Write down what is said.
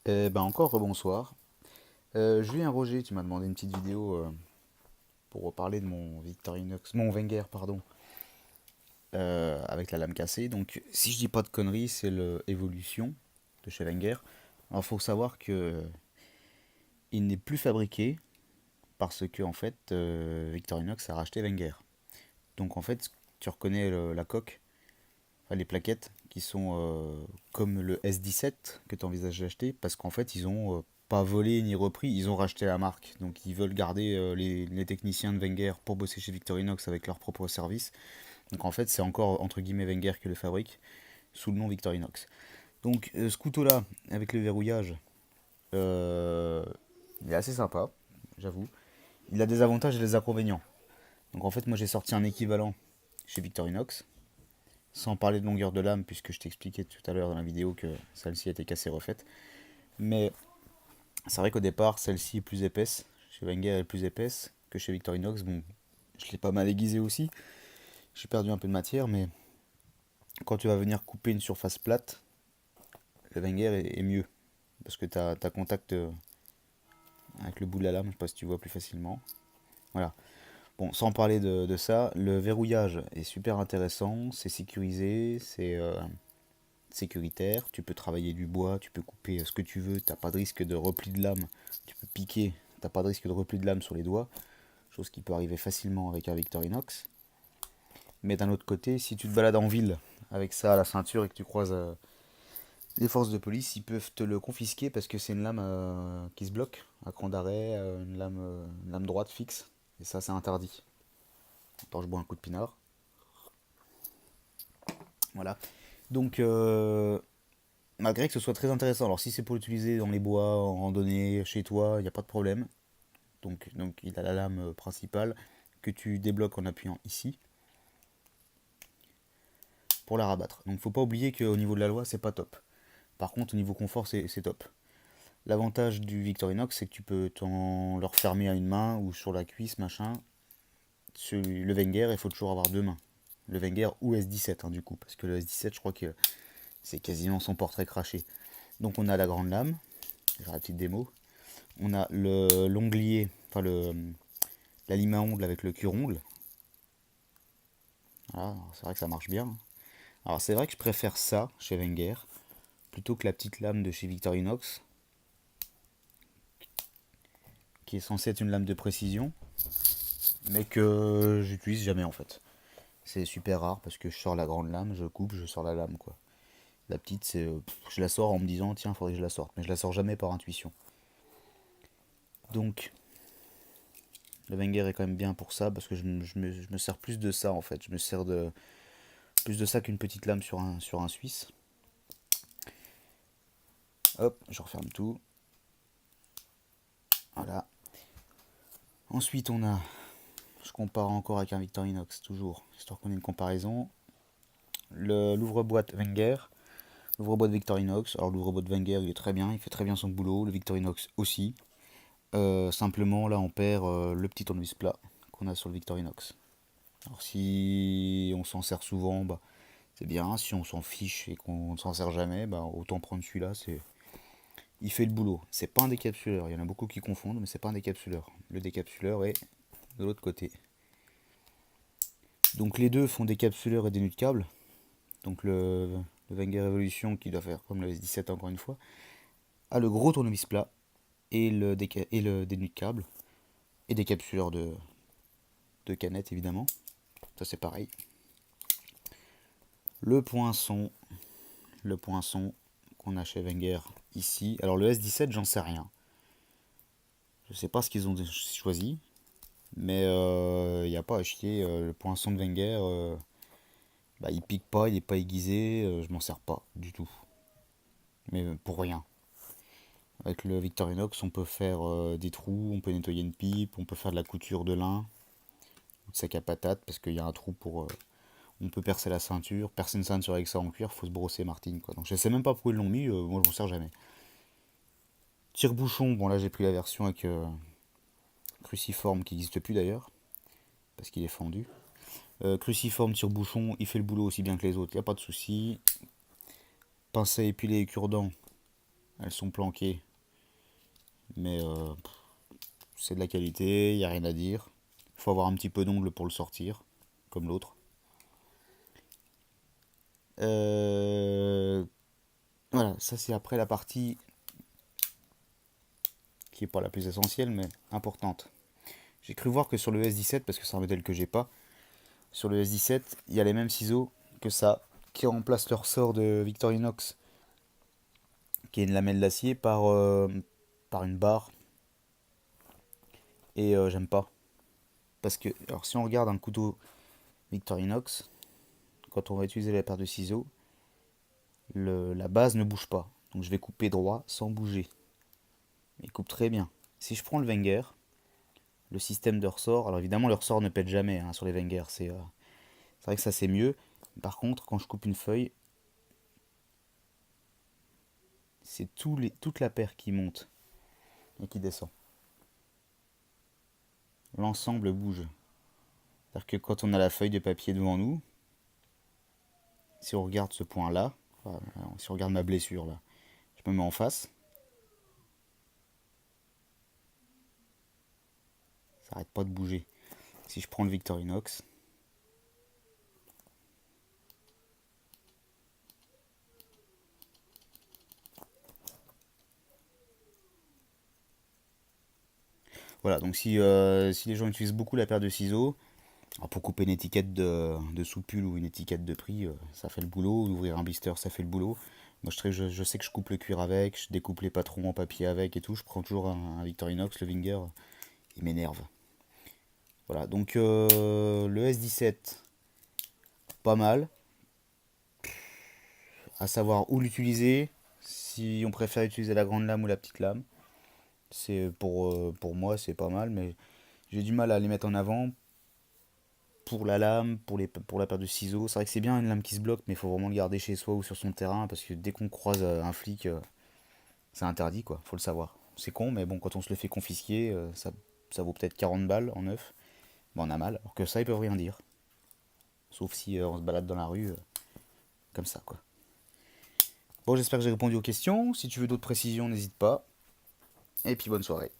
Encore rebonsoir. Julien Roger, tu m'as demandé une petite vidéo pour parler de mon Victorinox, mon Wenger, pardon, avec la lame cassée. Donc, si je dis pas de conneries, c'est le Evolution de chez Wenger. Alors, faut savoir que il n'est plus fabriqué parce que en fait, Victorinox a racheté Wenger. Donc, en fait, tu reconnais la coque, enfin, les plaquettes qui sont comme le S17 que tu envisages d'acheter parce qu'en fait, ils ont pas volé ni repris, ils ont racheté la marque. Donc ils veulent garder les techniciens de Wenger pour bosser chez Victorinox avec leur propre service. Donc en fait, c'est encore entre guillemets Wenger qui le fabrique sous le nom Victorinox. Donc ce couteau-là, avec le verrouillage, euh, il est assez sympa, j'avoue. Il a des avantages et des inconvénients. Donc en fait, moi j'ai sorti un équivalent chez Victorinox, sans parler de longueur de lame, puisque je t'expliquais tout à l'heure dans la vidéo que celle-ci était cassée refaite. Mais c'est vrai qu'au départ, celle-ci est plus épaisse. Chez Wenger, elle est plus épaisse que chez Victorinox. Bon, je l'ai pas mal aiguisé aussi. J'ai perdu un peu de matière, mais quand tu vas venir couper une surface plate, le Wenger est mieux. Parce que tu as contact avec le bout de la lame, je sais pas si tu vois plus facilement. Voilà. Bon, sans parler de ça, le verrouillage est super intéressant, c'est sécurisé, c'est sécuritaire, tu peux travailler du bois, tu peux couper ce que tu veux, t'as pas de risque de repli de lame, tu peux piquer, t'as pas de risque de repli de lame sur les doigts, chose qui peut arriver facilement avec un Victorinox. Mais d'un autre côté, si tu te balades en ville avec ça à la ceinture et que tu croises les forces de police, ils peuvent te le confisquer parce que c'est une lame qui se bloque, à cran d'arrêt, une lame droite fixe, et ça c'est interdit. Attends, je bois un coup de pinard. Voilà. Donc, malgré que ce soit très intéressant, alors si c'est pour l'utiliser dans les bois, en randonnée, chez toi, il n'y a pas de problème. Donc il a la lame principale que tu débloques en appuyant ici pour la rabattre. Donc faut pas oublier qu'au niveau de la loi, c'est pas top. Par contre, au niveau confort, c'est top. L'avantage du Victorinox, c'est que tu peux le refermer à une main ou sur la cuisse, machin. Le Wenger, il faut toujours avoir deux mains. Le Wenger ou S17, hein, du coup, parce que le S17, je crois que c'est quasiment son portrait craché. Donc on a la grande lame, j'ai la petite démo. On a l'onglier, enfin la lime à ongles avec le cure-ongle. Voilà, c'est vrai que ça marche bien. Alors c'est vrai que je préfère ça chez Wenger plutôt que la petite lame de chez Victorinox, qui est censée être une lame de précision, mais que j'utilise jamais en fait. C'est super rare parce que je sors la grande lame, je coupe, je sors la lame quoi. La petite, je la sors en me disant tiens, faudrait que je la sorte, mais je la sors jamais par intuition. Donc le Wenger est quand même bien pour ça parce que je me sers plus de ça en fait. Je me sers de plus de ça qu'une petite lame sur un Suisse. Hop, je referme tout. Voilà. Ensuite, je compare encore avec un Victorinox, toujours, histoire qu'on ait une comparaison. L'ouvre-boîte Wenger, l'ouvre-boîte Victorinox. Alors, l'ouvre-boîte Wenger, il est très bien, il fait très bien son boulot. Le Victorinox aussi. Simplement, là, on perd le petit tournevis plat qu'on a sur le Victorinox. Alors, si on s'en sert souvent, bah, c'est bien. Si on s'en fiche et qu'on ne s'en sert jamais, bah, autant prendre celui-là. Il fait le boulot. C'est pas un décapsuleur. Il y en a beaucoup qui confondent, mais c'est pas un décapsuleur. Le décapsuleur est de l'autre côté. Donc les deux font décapsuleur et dénus de câble. Donc le Wenger Evolution, qui doit faire comme le S17 encore une fois, a le gros tournevis plat et et le dénu de câble. Et décapsuleur de canette évidemment. Ça c'est pareil. Le poinçon, le poinçon qu'on a chez Wenger ici. Alors le S17, j'en sais rien. Je sais pas ce qu'ils ont choisi. Mais il n'y a pas à chier. Le poinçon de Wenger, bah, il pique pas, il est pas aiguisé. Je m'en sers pas du tout. Mais pour rien. Avec le Victorinox, on peut faire des trous, on peut nettoyer une pipe, on peut faire de la couture de lin, ou de sac à patates, parce qu'il y a un trou pour. On peut percer la ceinture. Percer une ceinture avec ça en cuir, faut se brosser Martine, quoi. Donc je sais même pas pourquoi ils l'ont mis, moi je m'en sers jamais. Tire-bouchon, bon là j'ai pris la version avec cruciforme qui n'existe plus d'ailleurs, parce qu'il est fendu. Cruciforme, tire-bouchon, il fait le boulot aussi bien que les autres, y a pas de souci. Pince à épiler et cure-dent, elles sont planquées, mais c'est de la qualité, il n'y a rien à dire. Il faut avoir un petit peu d'ongle pour le sortir, comme l'autre. Voilà, ça c'est après la partie qui est pas la plus essentielle, mais importante. J'ai cru voir que sur le S17, parce que c'est un modèle que j'ai pas, sur le S17, il y a les mêmes ciseaux que ça, qui remplacent le ressort de Victorinox, qui est une lamelle d'acier, par une barre. Et j'aime pas. Parce que, alors si on regarde un couteau Victorinox, quand on va utiliser la paire de ciseaux, la base ne bouge pas. Donc je vais couper droit sans bouger. Il coupe très bien. Si je prends le Wenger, le système de ressort, alors évidemment le ressort ne pète jamais hein, sur les Wenger, c'est vrai que ça c'est mieux. Par contre, quand je coupe une feuille, c'est toute la paire qui monte et qui descend. L'ensemble bouge. C'est-à-dire que quand on a la feuille de papier devant nous, si on regarde ce point-là, enfin, si on regarde ma blessure là, je me mets en face, ça arrête pas de bouger. Si je prends le Victorinox, voilà, donc si les gens utilisent beaucoup la paire de ciseaux, alors pour couper une étiquette de soupule ou une étiquette de prix, ça fait le boulot. Ouvrir un blister, ça fait le boulot. Moi, je sais que je coupe le cuir avec, je découpe les patrons en papier avec et tout. Je prends toujours un Victorinox, le Winger, il m'énerve. Voilà, donc le S17, pas mal. À savoir où l'utiliser, si on préfère utiliser la grande lame ou la petite lame. Pour moi, c'est pas mal, mais j'ai du mal à les mettre en avant pour la lame, pour la paire de ciseaux. C'est vrai que c'est bien une lame qui se bloque, mais il faut vraiment le garder chez soi ou sur son terrain parce que dès qu'on croise un flic, c'est interdit quoi, faut le savoir. C'est con, mais bon, quand on se le fait confisquer, ça vaut peut-être 40 balles en neuf. Bon, on a mal, alors que ça, ils peuvent rien dire. Sauf si on se balade dans la rue, comme ça quoi. Bon, j'espère que j'ai répondu aux questions. Si tu veux d'autres précisions, n'hésite pas. Et puis bonne soirée.